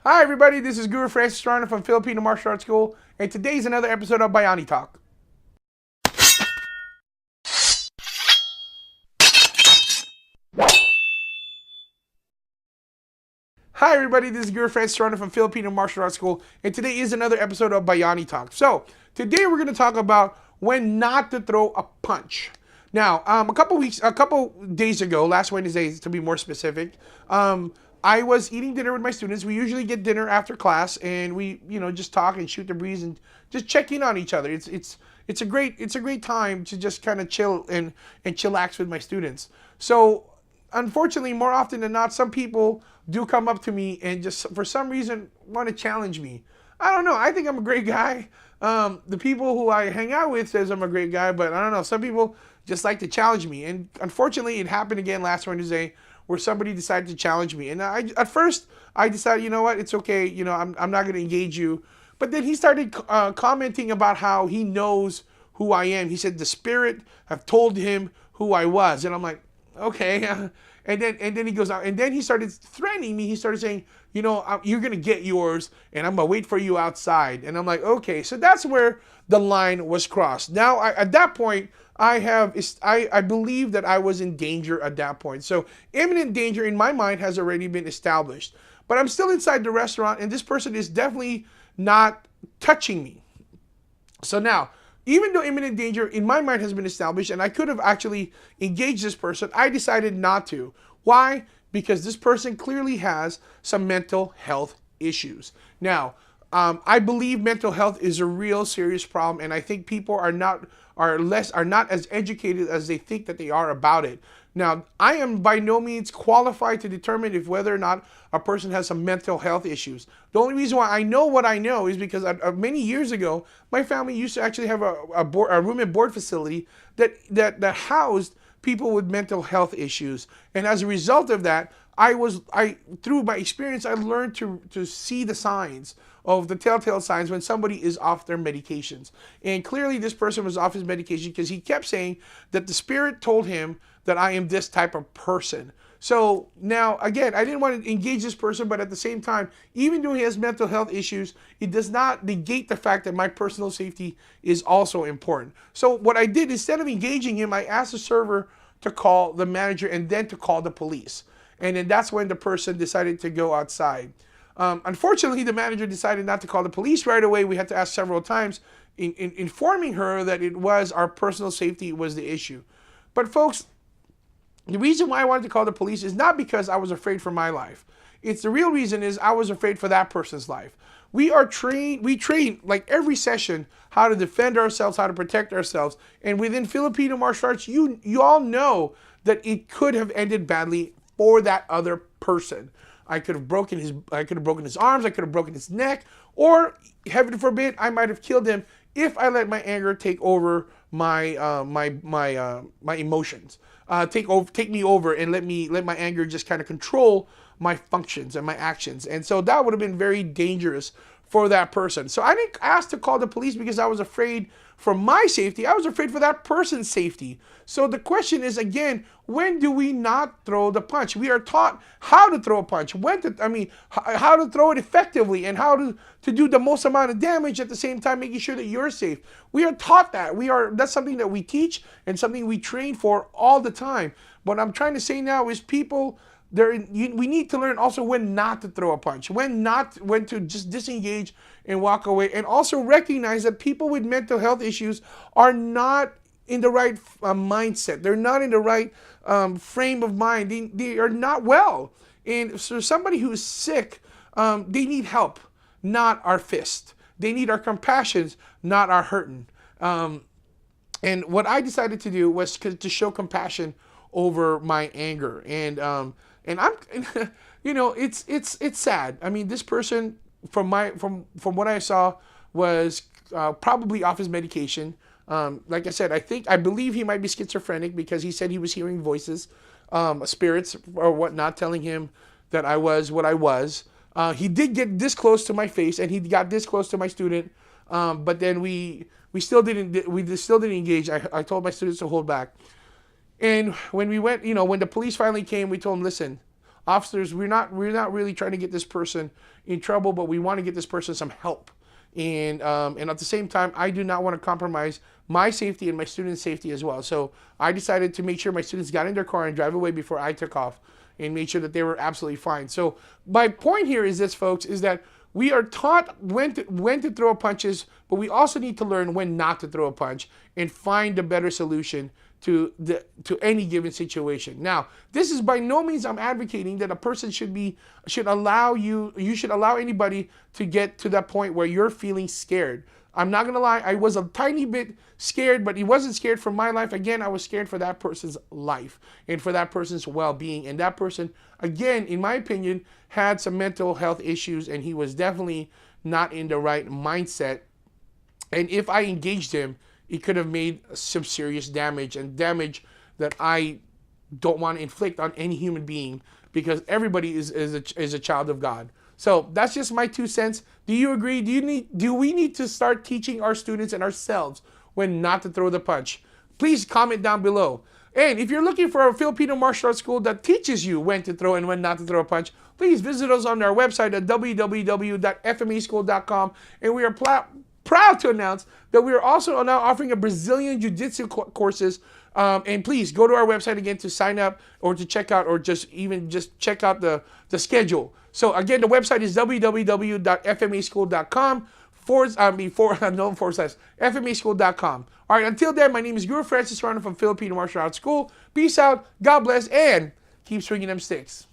Hi everybody, this is Guro Francis from Filipino Martial Arts School, and today's another episode of BAYANI TALK. Hi everybody, this is Guro Francis from Filipino Martial Arts School, and today is another episode of BAYANI TALK. So, today we're going to talk about when not to throw a punch. Now, a couple days ago, last Wednesday to be more specific, I was eating dinner with my students. We usually get dinner after class, and we, just talk and shoot the breeze and just check in on each other. It's a great time to just kind of chill and chillax with my students. So, unfortunately, more often than not, some people do come up to me and just for some reason want to challenge me. I don't know. I think I'm a great guy. The people who I hang out with says I'm a great guy, but I don't know. Some people just like to challenge me, and unfortunately, it happened again last Wednesday where somebody decided to challenge me. And at first, I decided, you know what, it's okay. I'm not going to engage you. But then he started commenting about how he knows who I am. He said the spirit have told him who I was, and I'm like, okay. And then he goes out, and then he started threatening me. He started saying, you're gonna get yours, and I'm gonna wait for you outside. And I'm like, okay. So that's where the line was crossed. Now, at that point, I believe that I was in danger at that point. So imminent danger in my mind has already been established. But I'm still inside the restaurant, and this person is definitely not touching me. So now, even though imminent danger in my mind has been established and I could have actually engaged this person, I decided not to. Why? Because this person clearly has some mental health issues. Now, I believe mental health is a real serious problem, and I think people are not as educated as they think that they are about it. Now, I am by no means qualified to determine if whether or not a person has some mental health issues. The only reason why I know what I know is because many years ago, my family used to actually have a room and board facility that housed people with mental health issues, and as a result of that, through my experience, I learned to see the signs of the telltale signs when somebody is off their medications. And clearly this person was off his medication because he kept saying that the spirit told him that I am this type of person. So now, again, I didn't want to engage this person, but at the same time, even though he has mental health issues, it does not negate the fact that my personal safety is also important. So what I did, instead of engaging him, I asked the server to call the manager and then to call the police. And then that's when the person decided to go outside. Unfortunately, the manager decided not to call the police right away. We had to ask several times, informing her that it was our personal safety was the issue. But folks, the reason why I wanted to call the police is not because I was afraid for my life. It's the real reason is I was afraid for that person's life. We train like every session how to defend ourselves, how to protect ourselves. And within Filipino martial arts, you all know that it could have ended badly for that other person. I could have broken his arms, I could have broken his neck, or heaven forbid, I might have killed him if I let my anger take over my emotions. Take me over and let my anger just kind of control my functions and my actions. And so that would have been very dangerous for that person. So I didn't ask to call the police because I was afraid for my safety. I was afraid for that person's safety. So the question is, again, when do we not throw the punch? We are taught how to throw a punch, how to throw it effectively and how to do the most amount of damage at the same time, making sure that you're safe. We are taught that. That's something that we teach and something we train for all the time. What I'm trying to say now is we need to learn also when not to throw a punch, when to just disengage and walk away, and also recognize that people with mental health issues are not in the right mindset. They're not in the right frame of mind. They are not well. And so somebody who's sick, they need help, not our fist. They need our compassion, not our hurting. And what I decided to do was to show compassion over my anger. And I'm, it's sad. I mean, this person, from what I saw, was probably off his medication. Like I said, I believe he might be schizophrenic because he said he was hearing voices, spirits or whatnot, telling him that I was what I was. He did get this close to my face, and he got this close to my student, but then we still didn't engage. I told my students to hold back. And when we went, when the police finally came, we told them, listen, officers, we're not really trying to get this person in trouble, but we want to get this person some help. And at the same time, I do not want to compromise my safety and my students' safety as well. So I decided to make sure my students got in their car and drive away before I took off, and made sure that they were absolutely fine. So my point here is this, folks, is that we are taught when to throw punches, but we also need to learn when not to throw a punch and find a better solution to any given situation. Now, this is by no means I'm advocating that a person should allow anybody to get to that point where you're feeling scared. I'm not gonna lie, I was a tiny bit scared, but he wasn't scared for my life. Again, I was scared for that person's life and for that person's well-being. And that person, again, in my opinion, had some mental health issues, and he was definitely not in the right mindset. And if I engaged him, it could have made some serious damage, and damage that I don't want to inflict on any human being, because everybody is a child of God. So that's just my 2 cents. Do you agree? Do we need to start teaching our students and ourselves when not to throw the punch? Please comment down below. And if you're looking for a Filipino martial arts school that teaches you when to throw and when not to throw a punch, please visit us on our website at www.fmaschool.com. And we are proud to announce that we are also now offering a Brazilian Jiu-Jitsu courses. And please go to our website again to sign up or to check out, or just check out the schedule. So again, the website is www.fmaschool.com FMAschool.com. All right, until then, my name is Guro Francis from Filipino Martial Arts School. Peace out, God bless, and keep swinging them sticks.